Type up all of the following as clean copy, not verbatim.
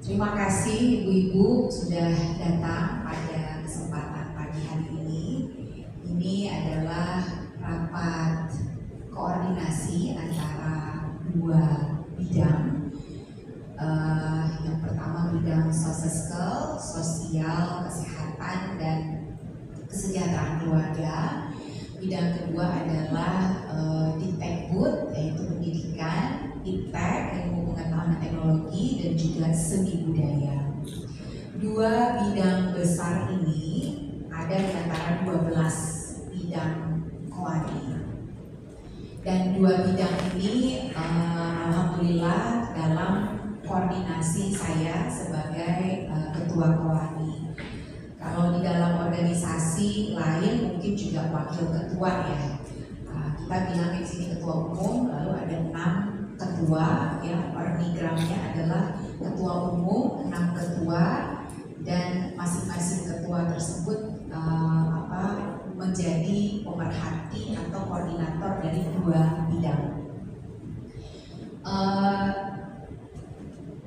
Terima kasih Ibu-Ibu sudah datang pada kesempatan pagi hari ini. Ini adalah rapat koordinasi antara dua bidang. Yang pertama bidang sosial, kesehatan, dan kesejahteraan keluarga. Bidang kedua adalah Diktekbud, yaitu pendidikan, Iptek, ilmu pengetahuan dan teknologi, dan juga seni budaya. Dua bidang besar ini ada di antara 12 bidang koani. Dan dua bidang ini alhamdulillah dalam koordinasi saya sebagai ketua koani. Kalau di dalam organisasi lain mungkin juga wakil ketua ya. Kita bilang di sini ketua umum, lalu ada 6 ketua ya. Organigramnya adalah ketua umum, 6 ketua, dan masing-masing ketua tersebut menjadi pemerhati atau koordinator dari dua bidang.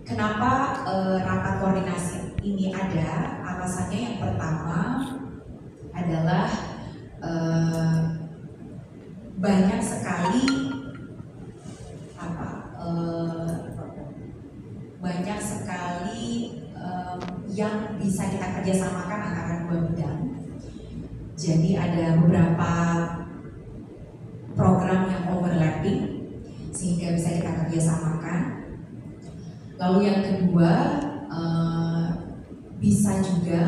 Kenapa rapat koordinasi ini ada? Alasannya yang pertama adalah banyak sekali yang bisa kita kerjasamakan antara dua bidang. Jadi ada beberapa program yang overlapping sehingga bisa kita kerjasamakan. Lalu yang kedua, bisa juga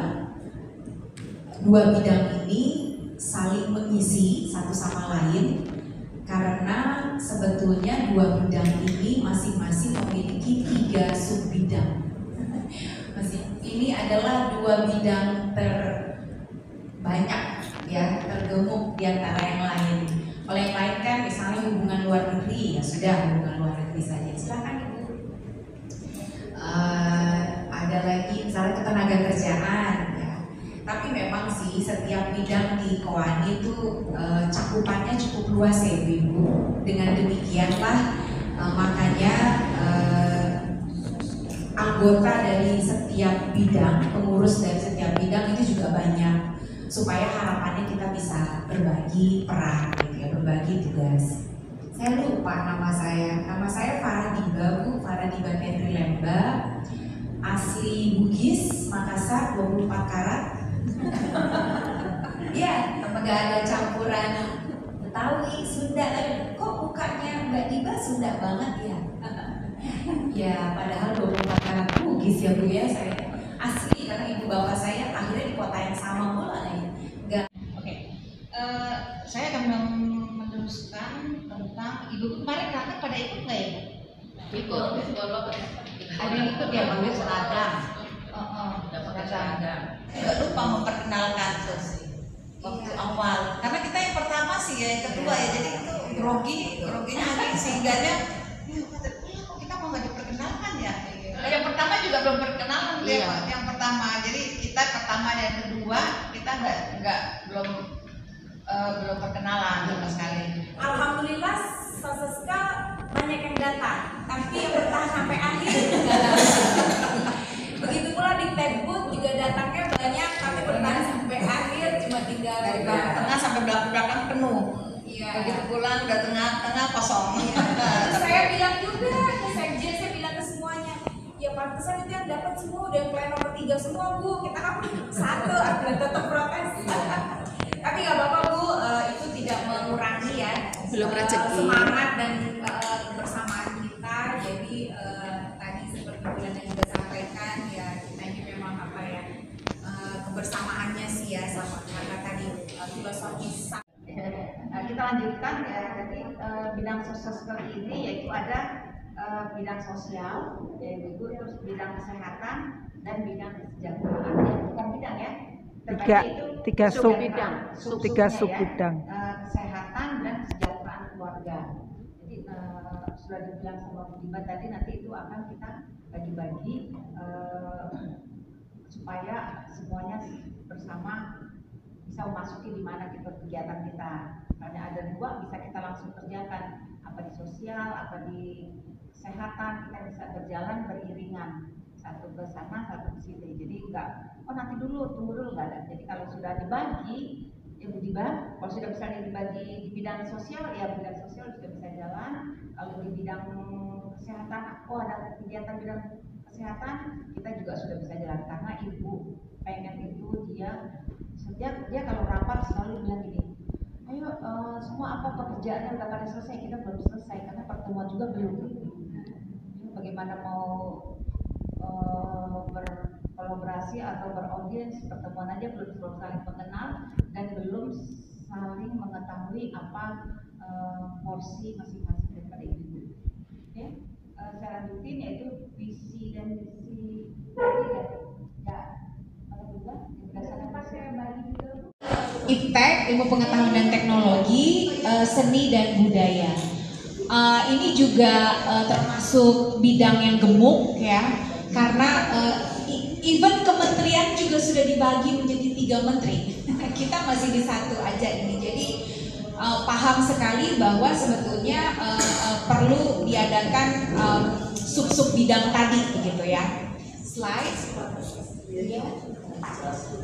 dua bidang ini saling mengisi satu sama lain, karena sebetulnya dua bidang ini masing-masing memiliki 3 subbidang. Ini adalah dua bidang terbanyak ya, tergemuk di antara yang lain. Kalau yang lain kan misalnya hubungan luar negeri, ya sudah hubungan luar negeri saja. Silakan Ibu. Ada lagi misalnya ketenagakerjaan ya. Tapi memang sih setiap bidang di koani itu cakupannya cukup luas ya Ibu. Dengan demikianlah makanya anggota dari setiap bidang, pengurus dari setiap bidang itu juga banyak, supaya harapannya kita bisa berbagi peran gitu ya, berbagi tugas. Saya lupa nama saya Faradiba, Bu Faradiba Kendri Lemba, asli Bugis, Makassar, 24 karat. Ya, nggak ada campuran Betawi, Sunda. Kok mukanya Mbak Diba Sunda banget ya? Ya, padahal 24 karat Bugis ya Bu ya, saya asli karena ibu bapak saya akhirnya di kota yang sama pula ya. Enggak. Oke. Saya akan meneruskan tentang ibu kemarin kakak pada ikut nggak ya? Ikut. Ada yang ikut ya panggil seragam. Seragam. Nggak lupa memperkenalkan waktu awal. Karena kita yang pertama sih ya, yang kedua ya, jadi itu groginya lagi sehingganya. Kita mau nggak diperkenalkan ya? Yang pertama juga belum perkenalan dia, yang pertama. Jadi kita pertama dan kedua kita belum perkenalan sama sekali. Alhamdulillah Soseska banyak yang datang, tapi yang bertahan sampai akhir. Begitu pula di Diktekbud juga datangnya banyak, tapi bertahan sampai akhir cuma tinggal dari tengah sampai belakang penuh. Iya. Begitu pulang udah tengah kosong. Iya. Terus saya bilang juga ke sekjen, saya bilang ke semuanya, ya pantesan itu yang dapat semua udah yang plan nomor 3 semua Bu, kita kan 1 akhirnya tetap protes. Tapi nggak apa-apa Bu, itu tidak mengurangi ya semangat dan kebersamaan kita. Jadi tadi seperti Bulan yang sudah sampaikan ya, kita ini memang kebersamaannya sih ya, sama karena tadi filosofis. Kita lanjutkan ya, jadi bidang sosial seperti ini yaitu ada bidang sosial, yaitu terus bidang kesehatan dan bidang kesejahteraan. Bukan bidang ya, tiga subbidang. Kesehatan dan kesejahteraan keluarga. Jadi sudah dibilang sama Bu Diba tadi, nanti itu akan kita bagi-bagi supaya semuanya bersama bisa memasuki di mana kita kegiatan kita. Misalnya ada 2 bisa kita langsung kerjakan, apa di sosial, apa di kesehatan, kita bisa berjalan beriringan, satu ke satu ke sini. Jadi enggak, oh nanti dulu, tunggu dulu, enggak ada. Jadi kalau sudah dibagi, ya Budiba, kalau sudah misalnya dibagi di bidang sosial, ya bidang sosial sudah bisa jalan. Kalau di bidang kesehatan, oh ada kegiatan bidang kesehatan, kita juga sudah bisa jalan karena ibu pengen itu dia kalau rapat selalu bilang gini, ayo semua apa pekerjaannya udah pada selesai, kita belum selesai karena pertemuan juga belum. Bagaimana mau berkolaborasi atau beraudiens, pertemuan aja belum saling mengenal dan belum saling mengetahui apa porsi masing-masing daripada individu. Oke, secara rutin yaitu visi dan misi IPTEK, ilmu pengetahuan dan teknologi, seni dan budaya. Ini juga termasuk bidang yang gemuk ya, karena even kementerian juga sudah dibagi menjadi 3 menteri. Kita masih di satu aja ini, jadi paham sekali bahwa sebetulnya perlu diadakan sub-sub bidang tadi begitu ya. Slide.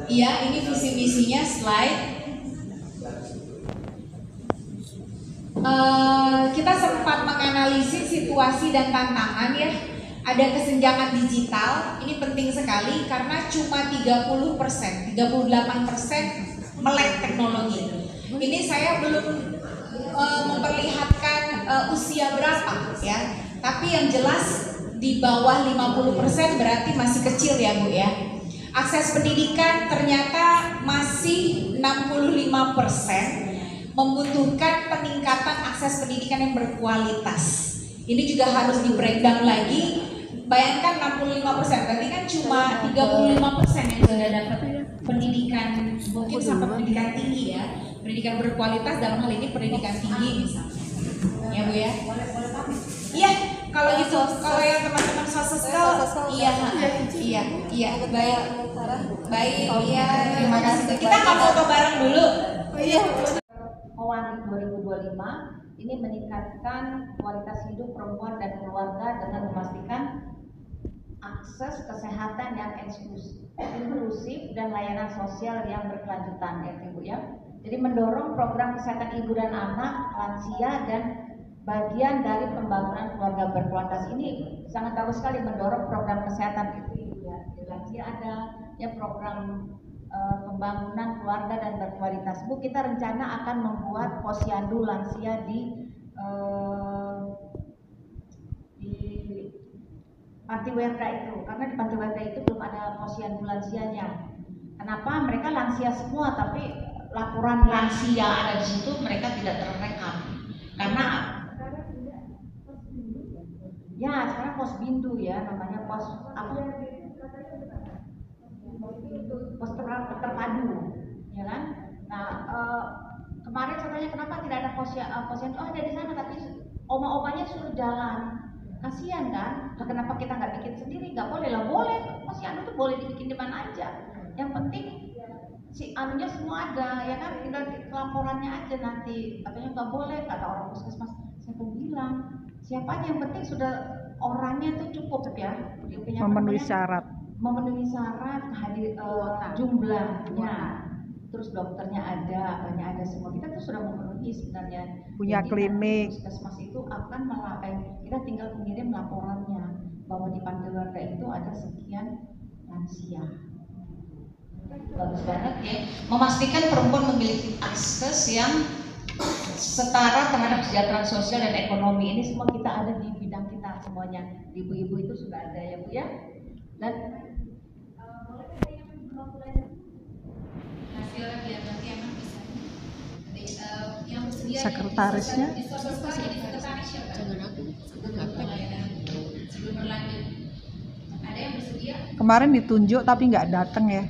Iya, ini visi misinya slide. Kita sempat menganalisis situasi dan tantangan ya. Ada kesenjangan digital, ini penting sekali karena cuma 30%, 38% melek teknologi. Ini saya belum memperlihatkan usia berapa ya, tapi yang jelas di bawah 50% berarti masih kecil ya Bu ya. Akses pendidikan ternyata masih 65%, membutuhkan peningkatan akses pendidikan yang berkualitas. Ini juga harus di breakdown lagi. Bayangkan 65%, berarti kan cuma 35% yang sudah dapat pendidikan, mungkin sampai pendidikan tinggi ya. Pendidikan berkualitas dalam hal ini pendidikan tinggi misalnya. Ya Bu ya. Iya, kalau gitu, kalau yang teman-teman sosial, iya, baik, iya, terima kasih. Kita mau foto bareng dulu. Iya. Mewani 2025 ini meningkatkan kualitas hidup perempuan dan keluarga dengan memastikan akses kesehatan yang inklusif dan layanan sosial yang berkelanjutan ya Ibu ya. Jadi mendorong program kesehatan ibu dan anak, lansia dan bagian dari pembangunan keluarga berkualitas ini sangat bagus sekali mendorong program kesehatan itu ya. Di lansia ada ya program pembangunan keluarga dan berkualitas. Bu, kita rencana akan membuat posyandu lansia di Panti Werda itu, karena di Panti Werda itu belum ada posyandu lansianya. Kenapa? Mereka lansia semua, tapi laporan lansia ada di situ mereka tidak terrekam. Karena ya sekarang pos bindu ya, namanya pos apa? Pos terpadu, ya kan? Nah kemarin saya tanya kenapa tidak ada posyandu? Oh ada di sana, tapi oma-omanya suruh jalan. Kasihan kan? Nah, kenapa kita nggak bikin sendiri? Nggak boleh lah, boleh. Posyandu tuh boleh dibikin di mana aja. Yang penting si anunya semua ada, ya kan? Tinggal laporannya aja nanti. Katanya nggak boleh, kata orang puskesmas. Saya pun bilang, siapa aja yang penting sudah orangnya tuh cukup ya. Memenuhi syarat. Memenuhi syarat, hadir jumlahnya. Terus dokternya ada, apanya ada semua. Kita tuh sudah memenuhi sebenarnya. Punya jadi, klinik. Puskesmas itu akan kita tinggal mengirim laporannya bahwa di Panti Werda itu ada sekian lansia. Bagus banget ya. Memastikan perempuan memiliki akses yang setara terhadap kesejahteraan sosial dan ekonomi. Ini semua kita ada di bidang kita semuanya. Ibu-ibu itu sudah ada ya Bu ya. Dan biar nanti emang bisa yang bersedia Sekretarisnya? Jangan aku sebelum berlanjut ada yang bersedia. Kemarin ditunjuk tapi nggak datang ya,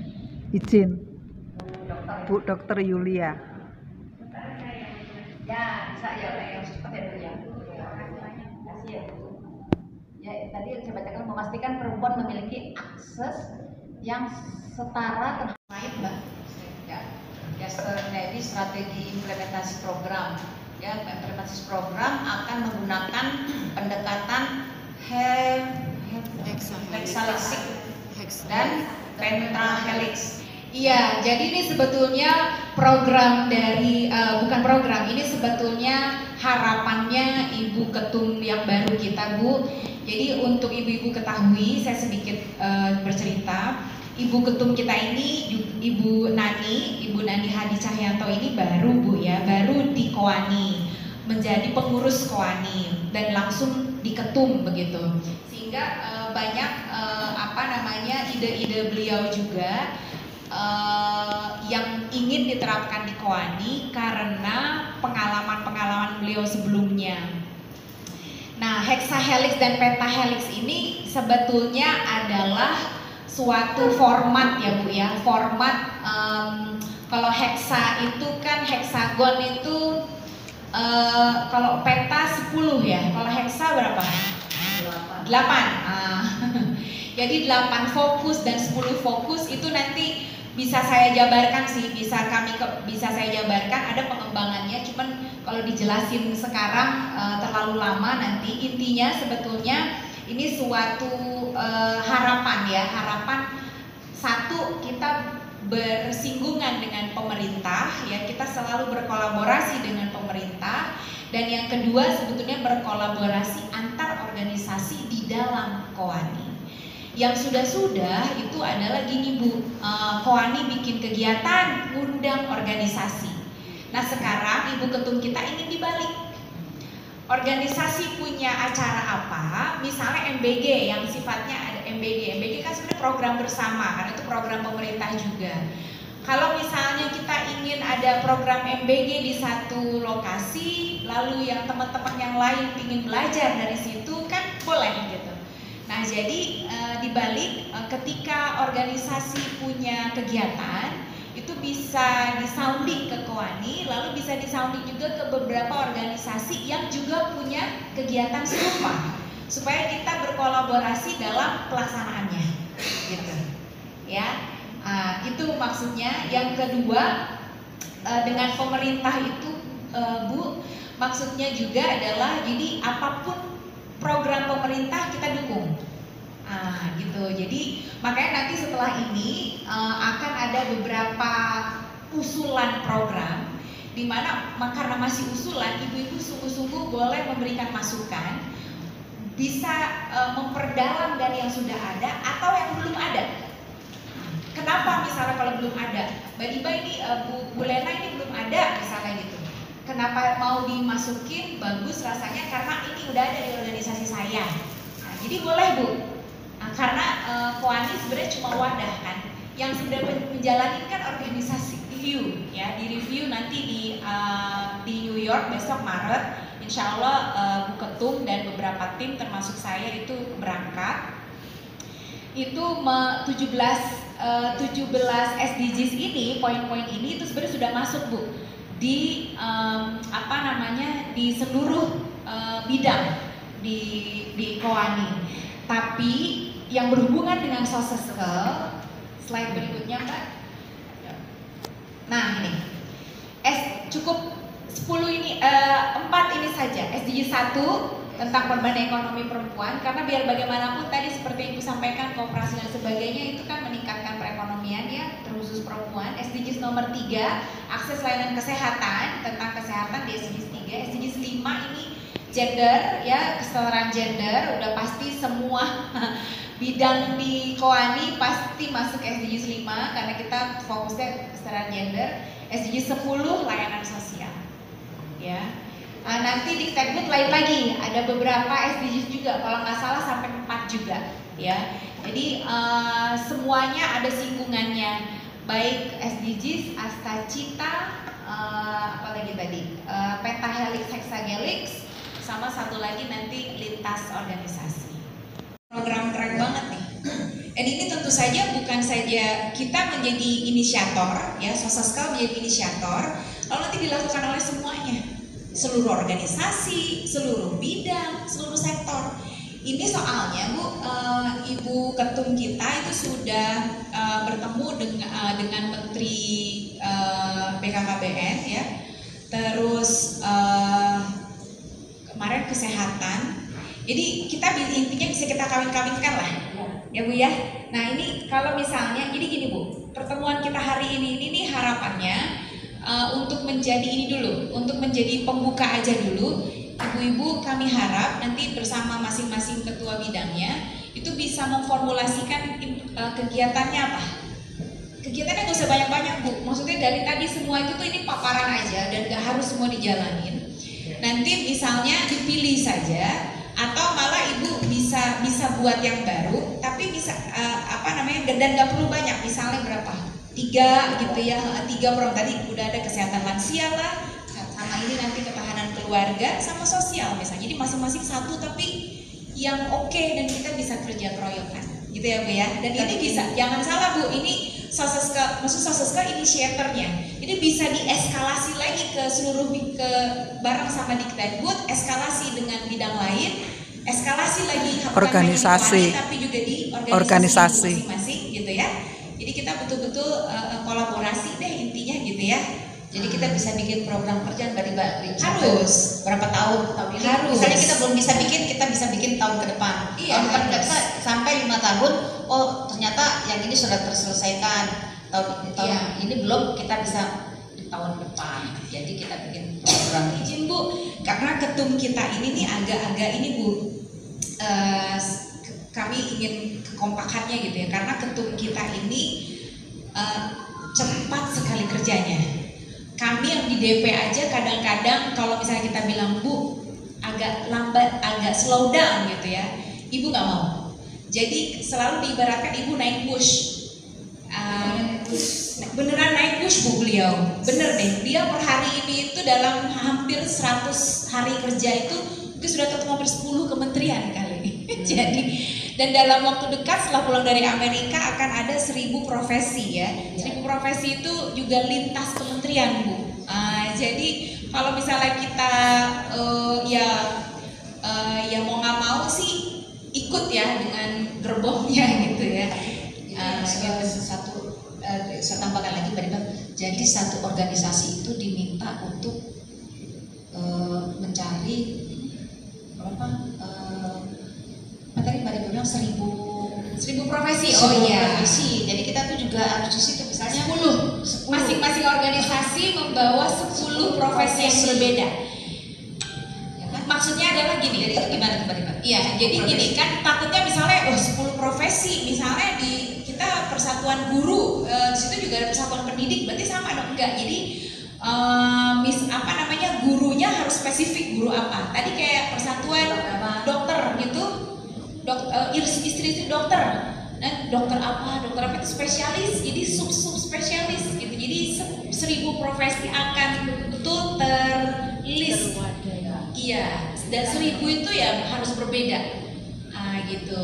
izin Bu Dokter Yulia. ya bisa ya yang cepat ya Bu ya. Kasih ya Bu. Ya tadi saya bacakan memastikan perempuan memiliki akses yang setara terhadap Mbak. Ya jadi strategi implementasi program. Ya implementasi program akan menggunakan pendekatan hexalistik dan pentahelix. Iya, jadi ini sebetulnya program dari bukan program, ini sebetulnya harapannya Ibu Ketum yang baru kita, Bu. Jadi untuk ibu-ibu ketahui, saya sedikit bercerita. Ibu Ketum kita ini Ibu Nani Hadi Cahyanto ini baru, Bu ya, baru di Koani, menjadi pengurus Koani dan langsung diketum begitu. Sehingga banyak ide-ide beliau juga yang ingin diterapkan di Koani karena pengalaman-pengalaman beliau sebelumnya. Nah, hexahelix dan pentahelix ini sebetulnya adalah suatu format ya Bu ya. Format kalau hexa itu kan heksagon itu kalau peta 10 ya. Kalau hexa berapa? 8. Jadi 8 fokus dan 10 fokus itu nanti bisa saya jabarkan sih, bisa saya jabarkan, ada pengembangannya, cuman kalau dijelasin sekarang terlalu lama nanti. Intinya sebetulnya ini suatu harapan ya, harapan satu, kita bersinggungan dengan pemerintah ya, kita selalu berkolaborasi dengan pemerintah, dan yang kedua sebetulnya berkolaborasi antar organisasi di dalam Koani. Yang sudah itu adalah gini Bu, Koani bikin kegiatan, ngundang organisasi. Nah sekarang Ibu Ketum kita ingin dibalik. Organisasi punya acara apa, misalnya MBG yang sifatnya ada MBG kan sebenarnya program bersama, karena itu program pemerintah juga. Kalau misalnya kita ingin ada program MBG di satu lokasi, lalu yang teman-teman yang lain ingin belajar dari situ, kan boleh gitu. Nah jadi dibalik ketika organisasi punya kegiatan itu bisa disounding ke Koani, lalu bisa disounding juga ke beberapa organisasi yang juga punya kegiatan serupa, supaya kita berkolaborasi dalam pelaksanaannya, gitu. Ya, itu maksudnya. Yang kedua dengan pemerintah itu Bu, maksudnya juga adalah jadi apapun program pemerintah kita dukung, gitu. Jadi makanya nanti setelah ini akan ada beberapa usulan program, di mana karena masih usulan, ibu-ibu sungguh-sungguh boleh memberikan masukan, bisa memperdalam dari yang sudah ada atau yang belum ada. Kenapa misalnya kalau belum ada, Mbak Diba ini Bu Lena ini belum ada misalnya gitu. Kenapa mau dimasukin? Bagus rasanya karena ini udah ada di organisasi saya. Nah, jadi boleh Bu. Nah, karena Koani sebenarnya cuma wadah kan. Yang sudah menjalani kan organisasi review ya. Di review nanti di New York besok Maret. Insya Allah Bu Ketum dan beberapa tim termasuk saya itu berangkat. Itu 17 SDGs ini, poin-poin ini itu sebenarnya sudah masuk Bu di di seluruh bidang di Koani. Tapi yang berhubungan dengan Soseskel, slide berikutnya Mbak. Nah ini cukup 10 ini 4 ini saja. SDG 1 tentang perubahan ekonomi perempuan, karena biar bagaimanapun tadi seperti Ibu sampaikan, kooperasi dan sebagainya itu kan meningkatkan perekonomian ya, terkhusus perempuan. SDGs nomor 3, akses layanan kesehatan, tentang kesehatan di SDGs 3. SDGs 5 ini gender ya, kesetaraan gender, udah pasti semua bidang di Koani pasti masuk SDGs 5 karena kita fokusnya kesetaraan gender. SDGs 10 layanan sosial ya. Nanti di Tekbud lain lagi, ada beberapa SDGs juga, kalau nggak salah sampai 4 juga ya. Jadi semuanya ada singgungannya, baik SDGs, Astacita, apalagi tadi pentahelix, hexahelix, sama satu lagi nanti lintas organisasi. Program keren banget nih. Dan ini tentu saja bukan saja kita menjadi inisiator ya, Soseskel menjadi inisiator, lalu nanti dilakukan oleh semuanya, seluruh organisasi, seluruh bidang, seluruh sektor. Ini soalnya Bu, Ibu Ketum kita itu sudah bertemu dengan Menteri BKKBN ya, terus kemarin kesehatan. Jadi kita intinya bisa kita kawin-kawinkan lah ya Bu ya. Nah ini kalau misalnya, jadi gini Bu, pertemuan kita hari ini nih harapannya untuk menjadi ini dulu, untuk menjadi pembuka aja dulu. Ibu-ibu kami harap nanti bersama masing-masing ketua bidangnya itu bisa memformulasikan kegiatannya apa. Kegiatannya gak usah banyak-banyak Bu, maksudnya dari tadi semua itu tuh ini paparan aja dan gak harus semua dijalanin. Nanti misalnya dipilih saja, atau malah ibu bisa buat yang baru, tapi bisa dan gak perlu banyak, misalnya berapa? 3 gitu ya, 3 program tadi udah ada kesehatan lansia lah, sama ini nanti ketahanan keluarga sama sosial misalnya. Jadi masing-masing satu tapi yang oke dan kita bisa kerja keroyokan, gitu ya Bu ya. Dan ini bisa, jangan salah Bu, ini Soseska, maksud Soseska inisiatornya. Jadi bisa dieskalasi lagi ke seluruh bareng sama Dikdagdut, eskalasi dengan bidang lain, eskalasi lagi organisasi, tapi juga di organisasi masing-masing gitu ya. Jadi kita betul-betul kolaborasi deh intinya gitu ya. Jadi kita bisa bikin program kerja dari Mbak Rich. Harus berapa tahun ini? Harus. Misalnya kita belum bisa bikin, kita bisa bikin tahun ke depan. Iya, Tahun depan kita sampai 5 tahun. Oh ternyata yang ini sudah terselesaikan. Tahun ini belum, kita bisa di tahun depan. Jadi kita bikin program. Izin Bu, karena ketum kita ini nih agak-agak ini Bu, kami ingin kekompakannya gitu ya. Karena ketum kita ini cepat sekali kerjanya. Kami yang di DP aja kadang-kadang kalau misalnya kita bilang Bu agak lambat, agak slow down gitu ya, ibu nggak mau. Jadi selalu diibaratkan ibu naik bus. Beneran naik bus Bu beliau, bener deh. Dia per hari ini itu dalam hampir 100 hari kerja itu sudah ketemu hampir 10 kementerian kali. Jadi dan dalam waktu dekat setelah pulang dari Amerika akan ada 1000 profesi ya. 1000 profesi itu juga lintas kementerian Bu. Jadi kalau misalnya kita ya mau nggak mau sih ikut ya dengan gerbongnya gitu ya. Saya tambahkan lagi Mbak Ribang, jadi satu organisasi itu diminta untuk mencari berapa? Tadi Mbak Ribang bilang 1000 profesi. Oh iya. Profesi. Jadi kita tuh juga harus di situ misalnya 10. Masing-masing organisasi membawa 10 profesi yang berbeda. Ya kan? Maksudnya adalah gini. Jadi itu gimana Mbak Ribang? Iya, jadi gini kan takutnya misalnya 10 profesi, misalnya di kita persatuan guru, di situ juga ada persatuan pendidik, berarti sama dong enggak? Jadi gurunya harus spesifik guru apa? Tadi kayak persatuan dokter gitu, istri dokter. Nah, dokter apa itu spesialis, jadi sub spesialis gitu. Jadi 1000 profesi akan betul terlist. Iya, dan 1000 itu ya harus berbeda. Gitu.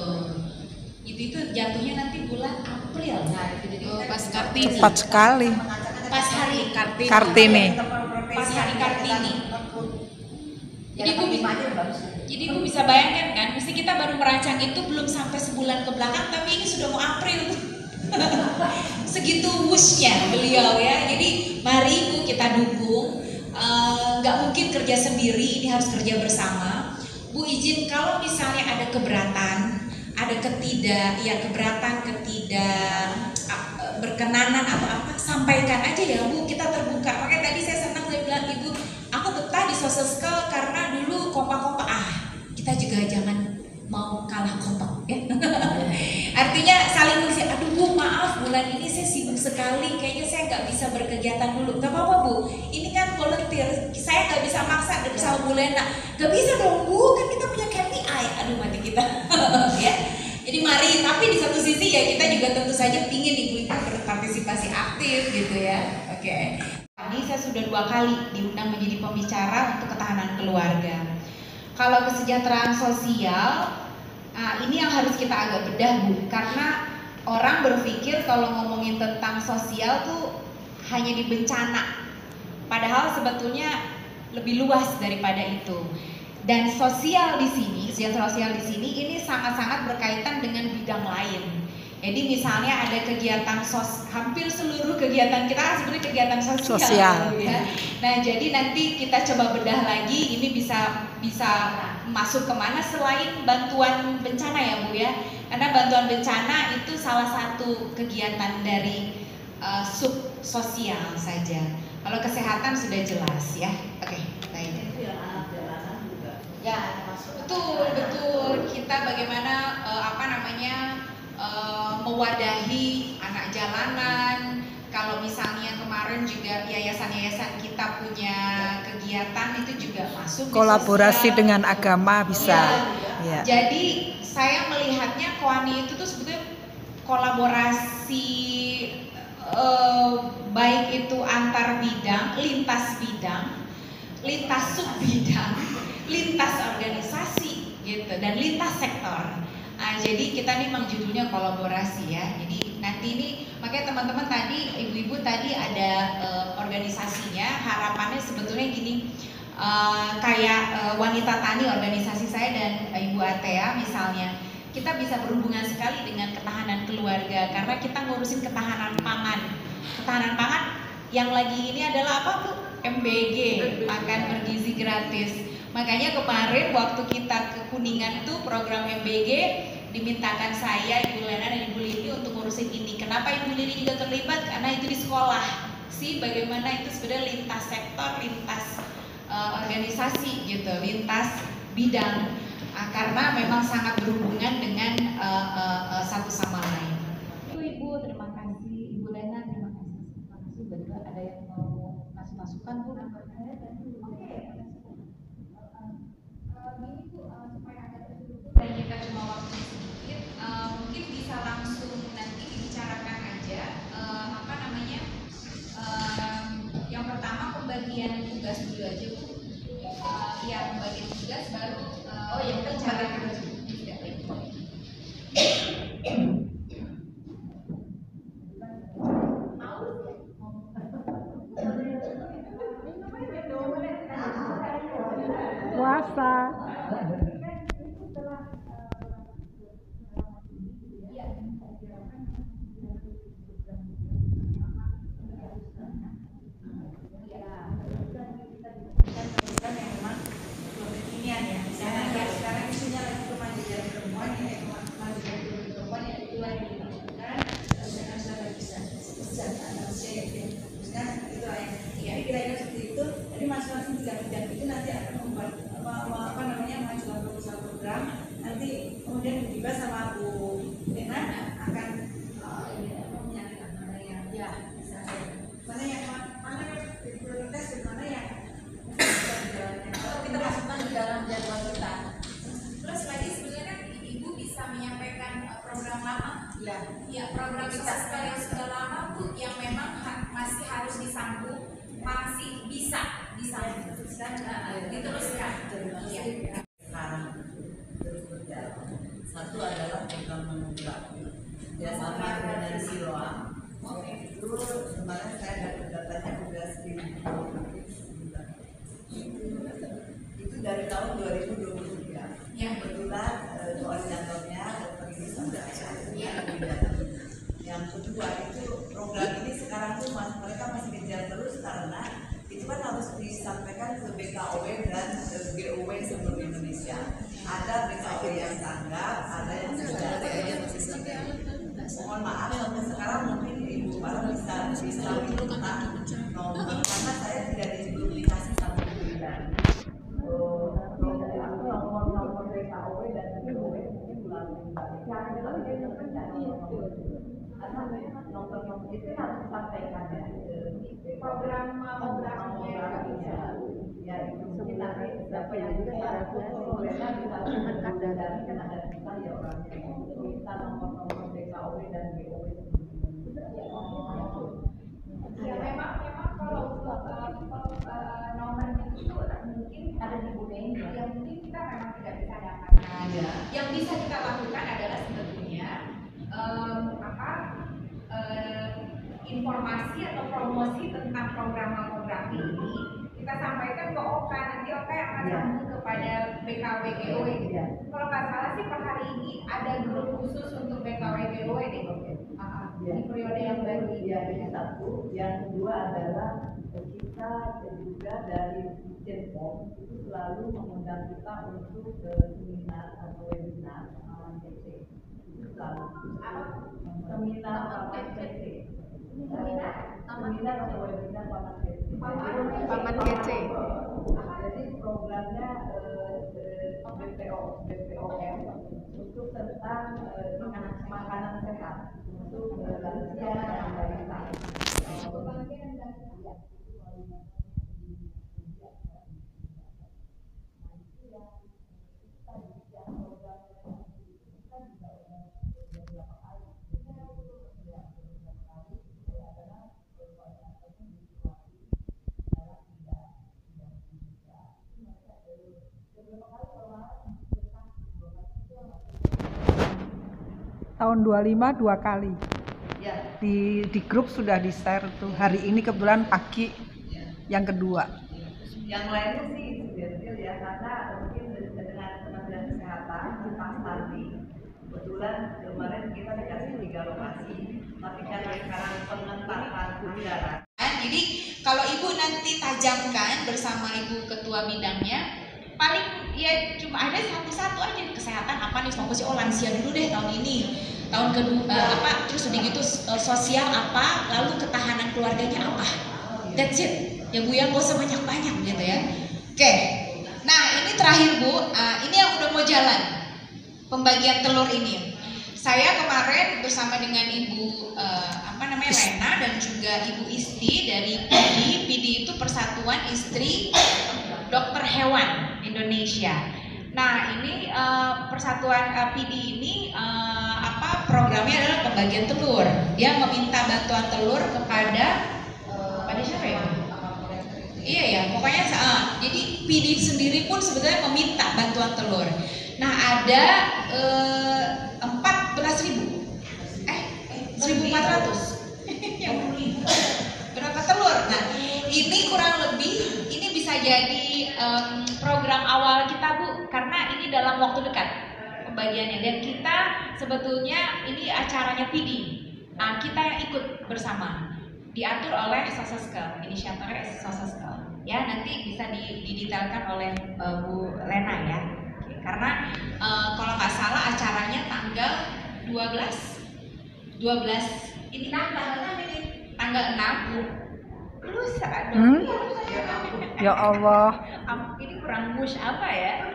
Itu jatuhnya nanti bulan April. Nah, itu jadi pas Kartini. cepat sekali. Pas hari Kartini. Kartini. Pas hari Kartini. Jadi ibu bisa bayangkan kan, mesti kita baru merancang itu belum sampai sebulan ke belakang, tapi ini sudah mau April. Segitu wushnya beliau ya. Jadi mari Bu kita dukung. Nggak mungkin kerja sendiri, ini harus kerja bersama. Bu izin kalau misalnya ada keberatan, ada keberatan, berkenanan atau apa, sampaikan aja ya Bu, kita terbuka. Makanya tadi saya senang saya bilang Ibu, aku betah di Soseska karena dulu kompak-kompak. Kita juga jangan mau kalah kompak ya. Artinya saling mengisi, aduh Bu maaf bulan ini saya sibuk sekali, kayaknya saya nggak bisa berkegiatan dulu. Gak apa-apa Bu, ini kan volunteer, saya nggak bisa maksa, nggak bisa Bu Lena. Gak bisa dong Bu, kan kita punya KPI, aduh mati kita. Ya. Jadi mari, tapi di satu sisi ya kita juga tentu saja pingin ibu-ibu berpartisipasi aktif gitu ya. Oke. Tadi saya sudah 2 kali diundang menjadi pembicara untuk ketahanan keluarga. Kalau kesejahteraan sosial, ini yang harus kita agak bedah Bu, karena orang berpikir kalau ngomongin tentang sosial tuh hanya di bencana, padahal sebetulnya lebih luas daripada itu. Dan sosial di sini, kesejahteraan sosial di sini ini sangat-sangat berkaitan dengan bidang lain. Jadi misalnya ada kegiatan hampir seluruh kegiatan kita kan sebenarnya kegiatan sosial. Ya. Nah jadi nanti kita coba bedah lagi ini bisa masuk kemana selain bantuan bencana ya Bu ya. Karena bantuan bencana itu salah satu kegiatan dari sub sosial saja. Kalau kesehatan sudah jelas ya. Oke, baik. Ya, betul. Kita bagaimana mewadahi anak jalanan. Kalau misalnya kemarin juga yayasan-yayasan kita punya kegiatan itu juga masuk Kolaborasi di sosial. dengan agama bisa. Ya. Jadi saya melihatnya Koani itu tuh sebetulnya kolaborasi baik itu antar bidang, lintas sub bidang, lintas organisasi gitu dan lintas sektor. Jadi kita nih memang judulnya kolaborasi ya. Jadi nanti ini makanya teman-teman tadi ibu-ibu tadi ada organisasinya. Harapannya sebetulnya gini, kayak wanita tani organisasi saya dan Ibu Atea misalnya, kita bisa berhubungan sekali dengan ketahanan keluarga karena kita ngurusin ketahanan pangan. Ketahanan pangan yang lagi ini adalah apa Bu? MBG, makan bergizi gratis. Makanya kemarin waktu kita ke Kuningan tuh program MBG dimintakan saya, Ibu Lena dan Ibu Lili untuk ngurusin ini. Kenapa Ibu Lili juga terlibat? Karena itu di sekolah. Bagaimana itu sebenarnya lintas sektor, lintas organisasi gitu, lintas bidang. Karena memang sangat berhubungan dengan satu sama lain. Ibu, terima kasih. Ibu Lena, terima kasih. Terima kasih. Betul, ada yang mau kasih masukan Bu? Gini Bu, supaya agak tertutup dan kita cuma waktu sedikit, mungkin bisa langsung nanti dibicarakan aja yang pertama pembagian tugas dulu aja Bu. Ya, pembagian tugas baru yang bicarakan. Puasa. Jadi kira-kira seperti itu. Jadi masing-masing 3 bidang itu nanti akan membuat mengajukan proposal program. Nanti kemudian dibahas sama Bu Lena akan menyatakan mana yang mana yang prioritas dan mana yang kalau kita masukkan di dalam jadwal kita. Terus lagi sebenarnya Ibu bisa menyampaikan program lama. Ya, program sosial yang sudah lama Bu yang memang masih harus disambung, masih bisa disambung dan diteruskan. Iya. Sekarang terus berjalan. Satu adalah program monografi. Ya sama dari Siloam. Itu kemarin saya dapat datanya udah 1.000. Itu dari tahun 2023. Ya. Kebetulan koordinatornya Dr. Ibu Sandra. Yang kedua itu program ini sekarang tuh mereka masih kejar terus karena itu kan harus disampaikan ke BKOW dan GOW seluruh Indonesia. Ada BKOW yang tanggap, ada yang sudah. Mohon maaf sampai sekarang mungkin Ibu Para bisa minta nomor karena saya tidak belum dikasih sama Ibu Ida. Nomor BKOW dan GOW mungkin melalui nomor itu harus disampaikan ya. Program monografinya Ya itu mungkin nanti siapa yang juga ya bisa dari kan ada kita ya orangnya minta nomor BKOW dan GOW. Ya memang kalau untuk nomor itu mungkin Ada di Bu Lena. yang mungkin kita memang tidak bisa dapatkan. Iya. Yang bisa kita lakukan adalah sebetulnya informasi atau promosi tentang program mamografi ini kita sampaikan ke OKA, nanti OKA yang akan sambung kepada BKW GOW. Kalau nggak salah sih per hari ini ada grup khusus untuk BKW GOW deh. Di periode yang baru ini. Ya ini satu. Yang kedua adalah kita juga dari Jenpom itu selalu mengundang kita untuk seminar atau webinar malam PC. Seminar Paman GC. Seminar atau webinar Paman GC. Paman GC. Jadi programnya BPOM untuk tentang makanan sehat untuk lansia dan balita. Tahun 25 2 kali. Ya, Di grup sudah di-share tuh. Hari ini kebetulan pagi yang kedua. yang lainnya sih detail ya, karena mungkin dengan Kementerian Kesehatan Pak Sardi kebetulan kemarin kita dikasih 3 lokasi, tapi karena sekarang pengetatan anggaran. Jadi kalau ibu nanti tajamkan bersama ibu ketua bidangnya, paling ya cuma ada satu aja, kesehatan apa nih, fokus lansia dulu deh tahun ini, tahun kedua apa, terus udah gitu sosial apa, lalu ketahanan keluarganya apa, that's it ya Bu ya, gak usah banyak-banyak gitu ya. Oke, nah ini terakhir Bu, ini yang udah mau jalan pembagian telur ini. Saya kemarin bersama dengan Ibu Lena dan juga Ibu Isti dari PIDI. PIDI itu Persatuan Istri Dokter Hewan Indonesia. Nah ini Persatuan PIDI ini programnya adalah pembagian telur. Dia meminta bantuan telur kepada siapa ya? Iya ya, pokoknya jadi PIDI sendiri pun sebenarnya meminta bantuan telur. Nah ada 14.000, 1.400 berapa telur? Nah ini kurang lebih ini bisa jadi program awal kita Bu, karena ini dalam waktu dekat pembagiannya, dan kita sebetulnya ini acaranya PIDI, kita yang ikut bersama, diatur oleh Soseskel, inisiatornya Soseskel ya, nanti bisa didetailkan oleh Bu Lena ya. Karena kalau nggak salah acaranya tanggal 12 ini tanggal 6 lusa dong. Ya Allah. Ini kurang mush apa ya?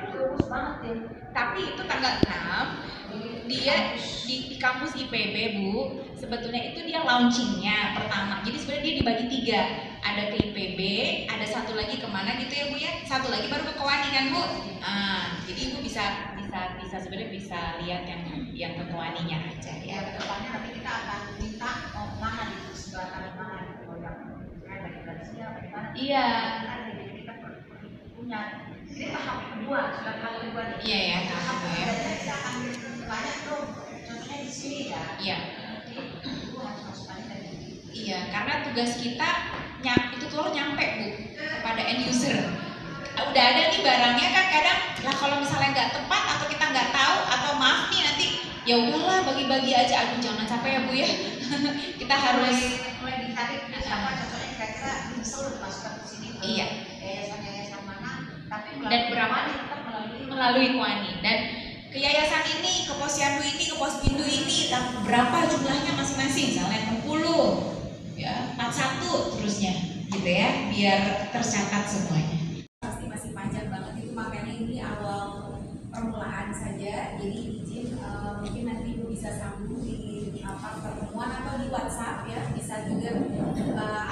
Tapi itu tanggal 6 dia di kampus IPB Bu, sebetulnya itu dia launchingnya pertama. Jadi sebenarnya dia dibagi 3, ada ke IPB, ada satu lagi kemana gitu ya Bu ya, satu lagi baru ke Kewani kan Bu. Jadi Ibu bisa sebenarnya bisa lihat yang ke Kewaninya aja ya. Kedepannya nanti kita akan minta mana di sebelah mana kalau yang dari lansia bagaimana? Iya. Jadi kita punya. Ini tahap kedua, sudah tahap kedua nih. Iya ya, tahap kedua ya. Kita akan banyak tuh, contohnya di sini ya. Iya. Ibu harus masukkan dari. Iya, karena tugas kita itu telur nyampe Bu kepada end user. Udah ada nih barangnya kan, kadang lah kalau misalnya nggak tepat atau kita nggak tahu atau maaf nih nanti ya udahlah bagi-bagi aja, aduh jangan capek ya Bu ya. Kita harus mulai dicari siapa contohnya kira-kira bisa masukkan ke sini. Iya. Yayasan mana? Tapi Dan berapa tetap melalui Kewani, dan ke yayasan ini, ke Posyandu ini, ke Pospindu ini, berapa jumlahnya masing-masing, misalnya 60 ya, 41 terusnya gitu ya, biar tercatat semuanya. Pasti masih panjang banget itu, makanya ini awal permulaan saja. Jadi izin mungkin nanti Ibu bisa sambung di pertemuan atau di WhatsApp ya, bisa juga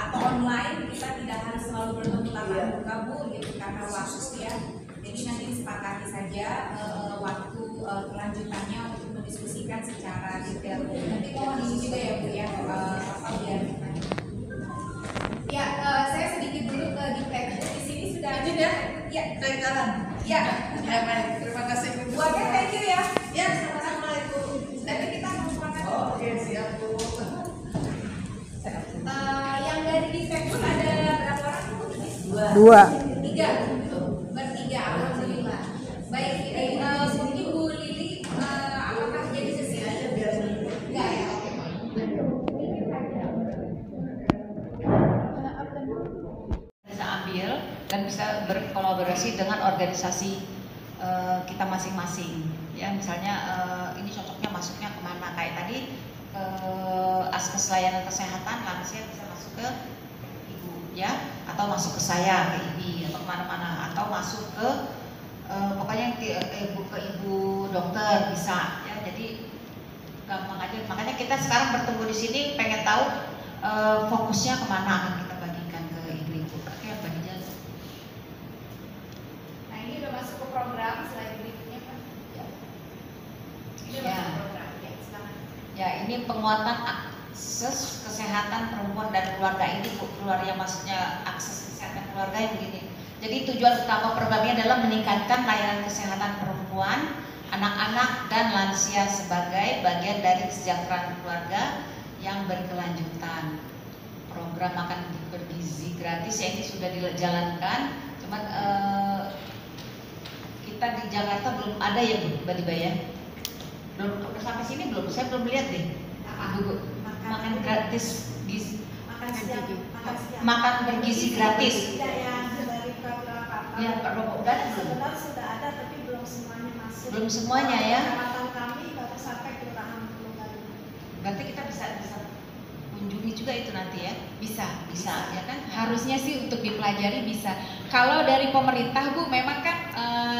atau online, kita tidak harus selalu bertemu tatap muka Bu gitu karena waktu ya. Jadi nanti disepakati saja waktu kelanjutannya untuk mendiskusikan secara detail. Nanti mohon ini juga ya Bu ya, biar ya saya sedikit dulu ke Diptek. Di sini sudah ada ya Dari jalan. ya. Ya baik, terima kasih Bu. Bu Aga, thank you ya. Ya, assalamualaikum. Nanti kita mau sepakat. Oke, siap Bu. Yang dari Diptek pun ada berapa orang Bu? 2. 3. Bertiga, alhamdulillah. Baik, mungkin Bu Lili, apakah jadi sesi aja biar enggak ya? Bisa ambil dan bisa berkolaborasi dengan organisasi kita masing-masing. Ya misalnya ini ini cocoknya masuknya kemana. Kayak tadi askes layanan kesehatan lansia bisa masuk ke ibu ya, atau masuk ke saya, ke ibu atau kemana-mana, atau masuk ke pokoknya ke ibu dokter bisa ya. Jadi gampang aja. Makanya kita sekarang bertemu di sini pengen tahu fokusnya kemana akan kita bagikan ke ibu-ibu. Oke, Mbak Hijaz. Nah ini udah masuk ke program slide berikutnya kan? Ya. Ini udah Ya. masuk ke program. Ya, silakan. Ya, ini penguatan akses kesehatan perempuan dan keluarga ini Bu, keluarnya maksudnya akses kesehatan keluarga yang begini. Jadi tujuan utama programnya adalah meningkatkan layanan kesehatan perempuan, anak-anak dan lansia sebagai bagian dari kesejahteraan keluarga yang berkelanjutan. Program makan bergizi gratis ya ini sudah dijalankan, cuman kita di Jakarta belum ada ya Bu, Mbak Diba ya? Belum, udah sampai sini belum? Saya belum lihat deh. Bu, makan gratis, makan siang, makan bergizi gratis. Tidak yang dari program apa? Ya, Pak Romo udah ada belum? Sebenarnya sudah ada tapi belum semuanya masuk. Belum semuanya ya. Kecamatan kami baru sampai kelurahan Pulau. Berarti kita bisa kunjungi juga itu nanti ya? Bisa ya kan? Harusnya sih untuk dipelajari bisa. Kalau dari pemerintah Bu, memang kan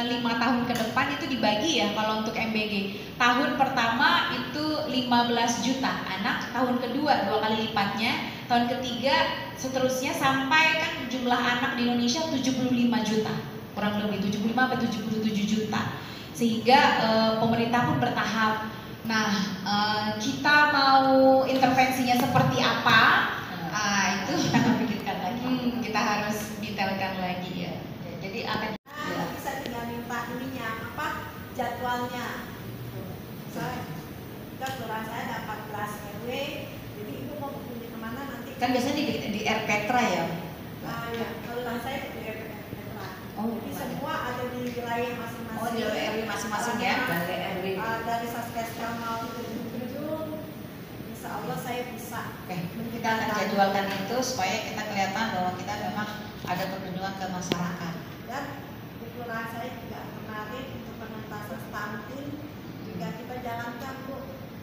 5 tahun ke depan itu dibagi ya kalau untuk MBG. Tahun pertama itu 15 juta anak, tahun kedua 2 kali lipatnya, tahun ketiga seterusnya sampai kan jumlah anak di Indonesia 75 juta. Kurang lebih 75 atau 77 juta. Sehingga pemerintah pun bertahap. Nah, kita mau intervensinya seperti apa? Itu Kita akan pikirkan lagi. kita harus detailkan lagi ya. Jadi akan Bisa tinggal minta ininya apa jadwalnya. Saya kelurahan saya ada 14 RW, jadi ibu mau berkunjung kemana nanti? kan biasanya di RPTRA ya. Ya, kelurahan saya di RW. Oh, Jadi semua ada di wilayah masing-masing. Oh, di RW masing-masing ya. Dari RW. Dari Saskestra mau ke Gunung, insya Allah saya bisa. Oke, kita akan jadwalkan itu supaya kita kelihatan bahwa kita memang ada perlindungan ke masyarakat. Dan di kelurahan saya juga kemarin untuk penuntasan stunting juga kita jalankan Bu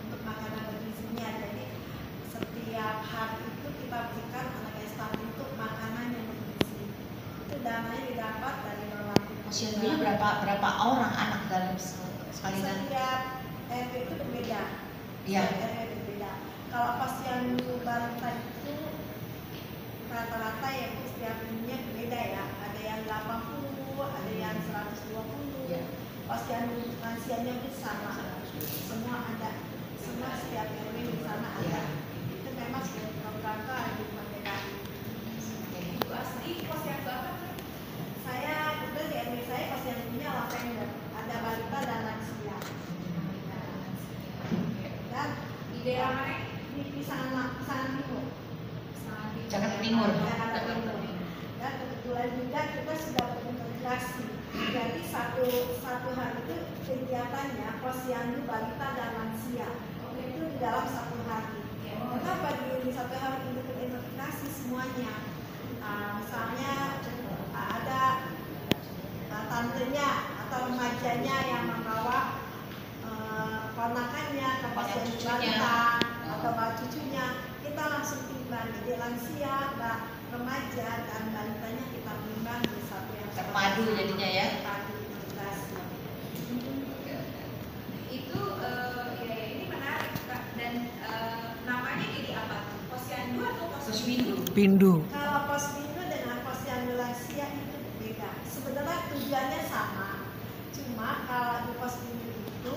untuk makanan bergizinya. Jadi setiap hari itu kita berikan anak stunting itu makanan yang bergizi. Itu dananya didapat dari Posyandu berapa orang anak dalam sekali dan? setiap RW itu berbeda. Iya. Setiap RW berbeda. Kalau posyandu balita itu rata-rata ya Bu, setiap ininya berbeda ya. Ada yang 80, ada yang 120. Iya. Posyandu lansianya pun sama. Semua ada. Semua setiap RW di sana ada. Iya. Itu memang sudah program di Merdeka. Bu Asri, posyandu apa? Saya kebetulan di RW saya posyandunya Lavender. Ada balita dan lansia. Dan Di daerah mana? di Pisangan Timur. Jakarta Timur. Jakarta Timur. Dan kebetulan juga kita sudah berintegrasi. Jadi satu hari itu kegiatannya posyandu balita dan lansia. Itu di dalam satu hari. Kenapa di satu hari itu terintegrasi semuanya? Misalnya ada tantenya atau remajanya yang membawa ponakannya ke posyandu balita atau cucunya, kita langsung timbang. Jadi lansia, remaja dan balitanya kita timbang di satu yang Terpadu jadinya ya. Terpadu integrasi. Itu ya ini menarik Kak. Dan namanya jadi apa? Posyandu atau Posyandu. Pindu. Kalau posyandu dengan posyandu lansia itu beda. Sebenarnya tujuannya sama, cuma kalau di posyandu itu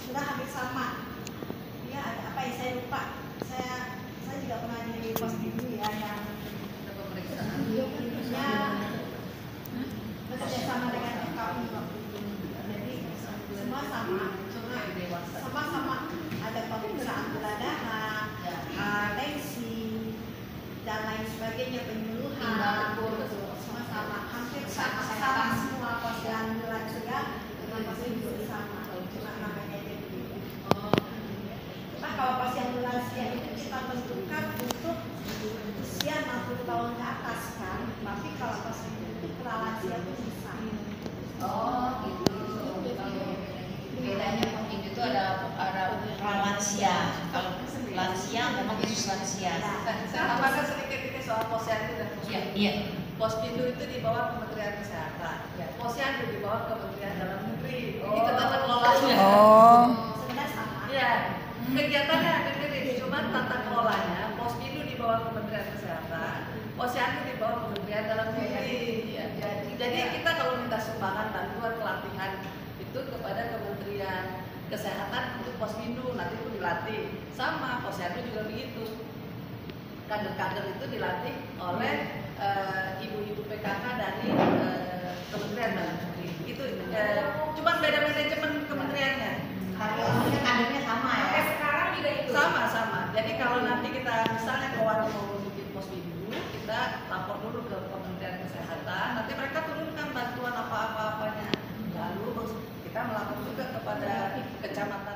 sudah hampir sama. Ya ada apa ya saya lupa. Saya juga pernah di posyandu ya yang intinya bekerja sama dengan FKU waktu itu. Jadi semua sama, cuma sama-sama ada pemeriksaan gula darah, tensi dan lain sebagainya, penyuluhan, semua sama, hampir sama semua posyandu lansia dengan posyandu sama, cuma namanya aja berbeda. Cuma kalau posyandu lansia itu kita tentukan untuk usia 60 tahun ke atas kan, tapi kalau posyandu itu pra lansia itu bisa. Oh gitu. Bedanya lansia memang khusus lansia. Saya tambahkan sedikit ini soal posyandu dan Iya, posyandu. iya. Posyandu itu di bawah Kementerian Kesehatan. Posyandu di bawah Kementerian Dalam Negeri. Itu tata kelolanya. Oh, Sebenarnya sama. Iya. Kegiatannya ada mirip, cuma tata kelolanya posyandu di bawah Kementerian Kesehatan, posyandu di bawah Kementerian Dalam Negeri. Jadi kita kalau minta sumbangan bantuan pelatihan itu kepada Kementerian Kesehatan untuk posyandu, nanti itu dilatih. Sama posyandu juga begitu. Kader-kader itu dilatih oleh ibu-ibu PKK dari Kementerian Dalam Negeri. Itu cuma beda manajemen kementeriannya. Tapi umumnya kadernya sama ya. Sampai sekarang juga itu. Sama. Jadi kalau nanti kita misalnya kawan mau bikin posyandu, kita lapor dulu ke Kementerian Kesehatan. Nanti mereka turunkan bantuan apa-apanya. Lalu kita melapor juga kepada kecamatan